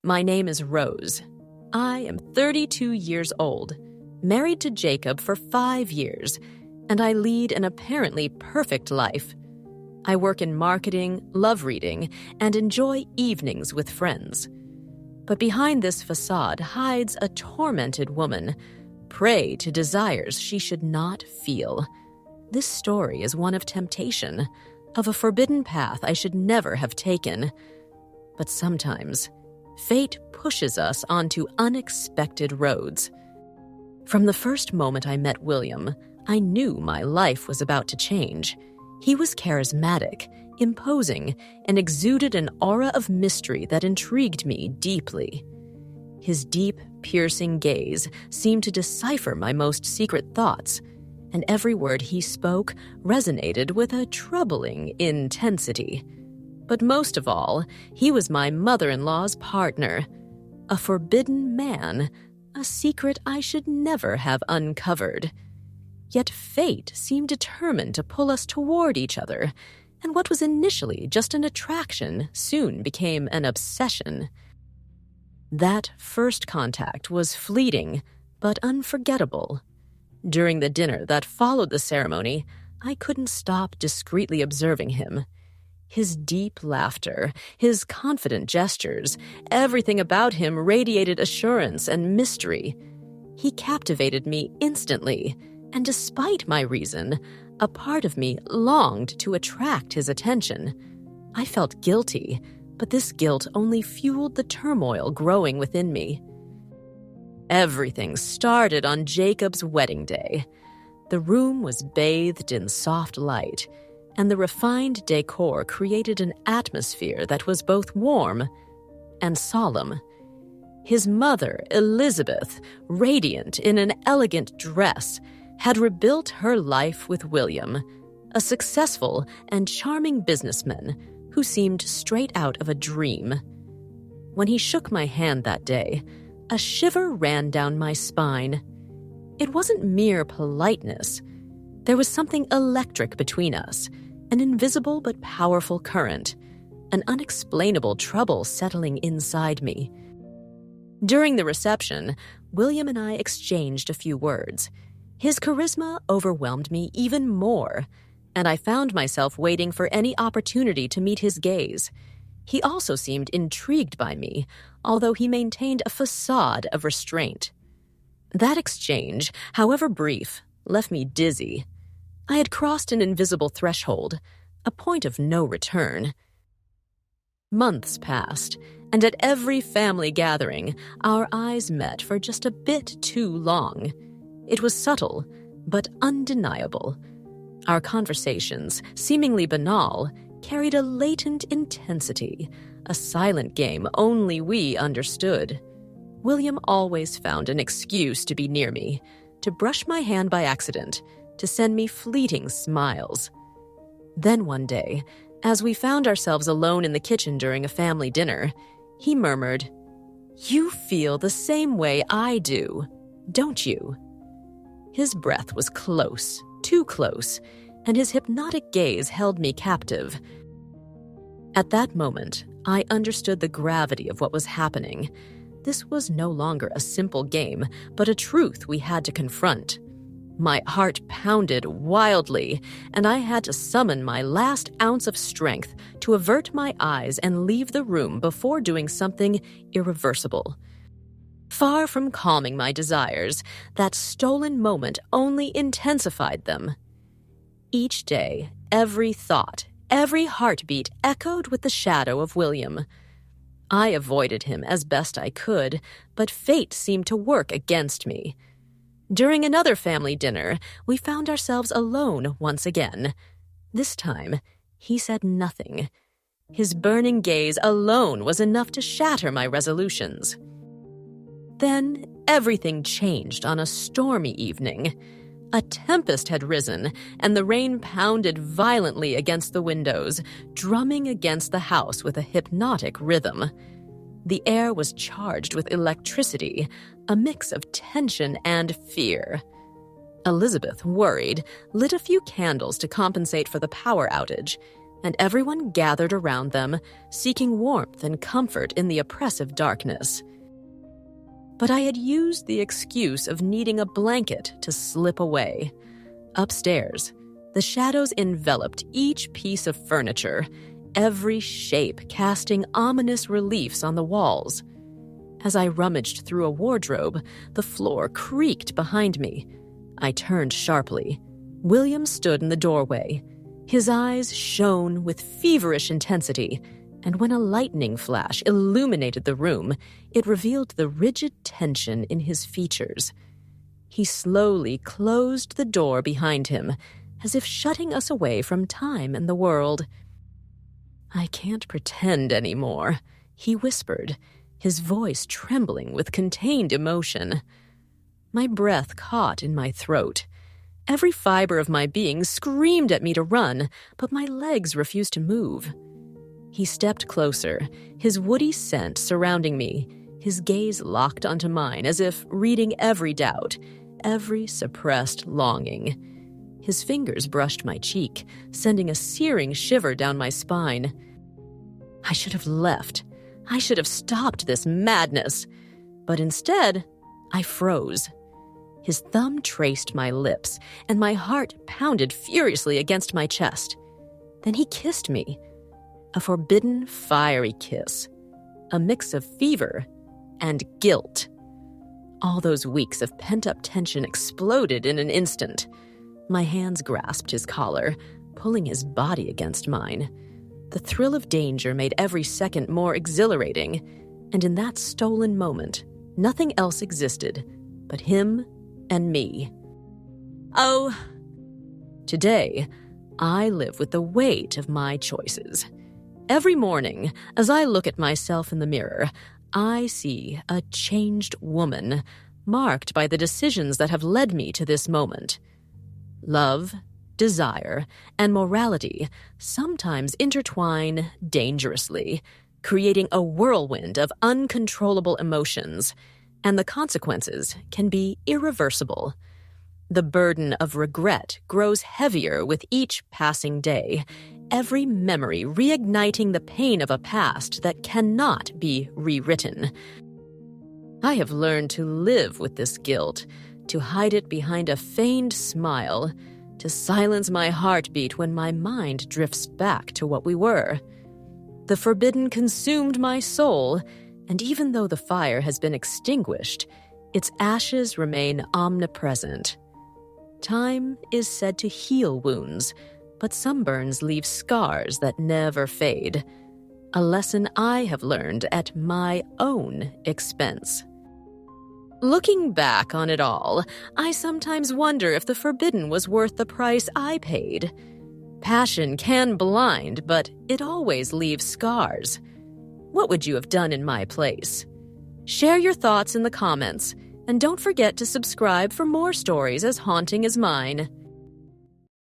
My name is Rose. I am 32 years old, married to Jacob for 5 years, and I lead an apparently perfect life. I work in marketing, love reading, and enjoy evenings with friends. But behind this facade hides a tormented woman, prey to desires she should not feel. This story is one of temptation, of a forbidden path I should never have taken. But sometimes, fate pushes us onto unexpected roads. From the first moment I met William, I knew my life was about to change. He was charismatic, imposing, and exuded an aura of mystery that intrigued me deeply. His deep, piercing gaze seemed to decipher my most secret thoughts, and every word he spoke resonated with a troubling intensity. But most of all, he was my mother-in-law's partner, a forbidden man, a secret I should never have uncovered. Yet fate seemed determined to pull us toward each other, and what was initially just an attraction soon became an obsession. That first contact was fleeting, but unforgettable. During the dinner that followed the ceremony, I couldn't stop discreetly observing him. His deep laughter, his confident gestures, everything about him radiated assurance and mystery. He captivated me instantly, and despite my reason, a part of me longed to attract his attention. I felt guilty, but this guilt only fueled the turmoil growing within me. Everything started on Jacob's wedding day. The room was bathed in soft light, and the refined decor created an atmosphere that was both warm and solemn. His mother, Elizabeth, radiant in an elegant dress, had rebuilt her life with William, a successful and charming businessman who seemed straight out of a dream. When he shook my hand that day, a shiver ran down my spine. It wasn't mere politeness. There was something electric between us, an invisible but powerful current, an unexplainable trouble settling inside me. During the reception, William and I exchanged a few words. His charisma overwhelmed me even more, and I found myself waiting for any opportunity to meet his gaze. He also seemed intrigued by me, although he maintained a facade of restraint. That exchange, however brief, left me dizzy. I had crossed an invisible threshold, a point of no return. Months passed, and at every family gathering, our eyes met for just a bit too long. It was subtle, but undeniable. Our conversations, seemingly banal, carried a latent intensity, a silent game only we understood. William always found an excuse to be near me, to brush my hand by accident, to send me fleeting smiles. Then one day, as we found ourselves alone in the kitchen during a family dinner, he murmured, "You feel the same way I do, don't you?" His breath was close, too close, and his hypnotic gaze held me captive. At that moment, I understood the gravity of what was happening. This was no longer a simple game, but a truth we had to confront. My heart pounded wildly, and I had to summon my last ounce of strength to avert my eyes and leave the room before doing something irreversible. Far from calming my desires, that stolen moment only intensified them. Each day, every thought, every heartbeat echoed with the shadow of William. I avoided him as best I could, but fate seemed to work against me. During another family dinner, we found ourselves alone once again. This time, he said nothing. His burning gaze alone was enough to shatter my resolutions. Then, everything changed on a stormy evening. A tempest had risen, and the rain pounded violently against the windows, drumming against the house with a hypnotic rhythm. The air was charged with electricity, a mix of tension and fear. Elizabeth, worried, lit a few candles to compensate for the power outage, and everyone gathered around them, seeking warmth and comfort in the oppressive darkness. But I had used the excuse of needing a blanket to slip away. Upstairs, the shadows enveloped each piece of furniture, every shape casting ominous reliefs on the walls. As I rummaged through a wardrobe, the floor creaked behind me. I turned sharply. William stood in the doorway. His eyes shone with feverish intensity, and when a lightning flash illuminated the room, it revealed the rigid tension in his features. He slowly closed the door behind him, as if shutting us away from time and the world. "I can't pretend anymore," he whispered, his voice trembling with contained emotion. My breath caught in my throat. Every fiber of my being screamed at me to run, but my legs refused to move. He stepped closer, his woody scent surrounding me, his gaze locked onto mine as if reading every doubt, every suppressed longing. His fingers brushed my cheek, sending a searing shiver down my spine. I should have left. I should have stopped this madness. But instead, I froze. His thumb traced my lips, and my heart pounded furiously against my chest. Then he kissed me. A forbidden, fiery kiss. A mix of fever and guilt. All those weeks of pent-up tension exploded in an instant. My hands grasped his collar, pulling his body against mine. The thrill of danger made every second more exhilarating, and in that stolen moment, nothing else existed but him and me. Oh, today, I live with the weight of my choices. Every morning, as I look at myself in the mirror, I see a changed woman, marked by the decisions that have led me to this moment. Love, desire, and morality sometimes intertwine dangerously, creating a whirlwind of uncontrollable emotions, and the consequences can be irreversible. The burden of regret grows heavier with each passing day, every memory reigniting the pain of a past that cannot be rewritten. I have learned to live with this guilt, to hide it behind a feigned smile, to silence my heartbeat when my mind drifts back to what we were. The forbidden consumed my soul, and even though the fire has been extinguished, its ashes remain omnipresent. Time is said to heal wounds, but sunburns leave scars that never fade. A lesson I have learned at my own expense. Looking back on it all, I sometimes wonder if the forbidden was worth the price I paid. Passion can blind, but it always leaves scars. What would you have done in my place? Share your thoughts in the comments, and don't forget to subscribe for more stories as haunting as mine.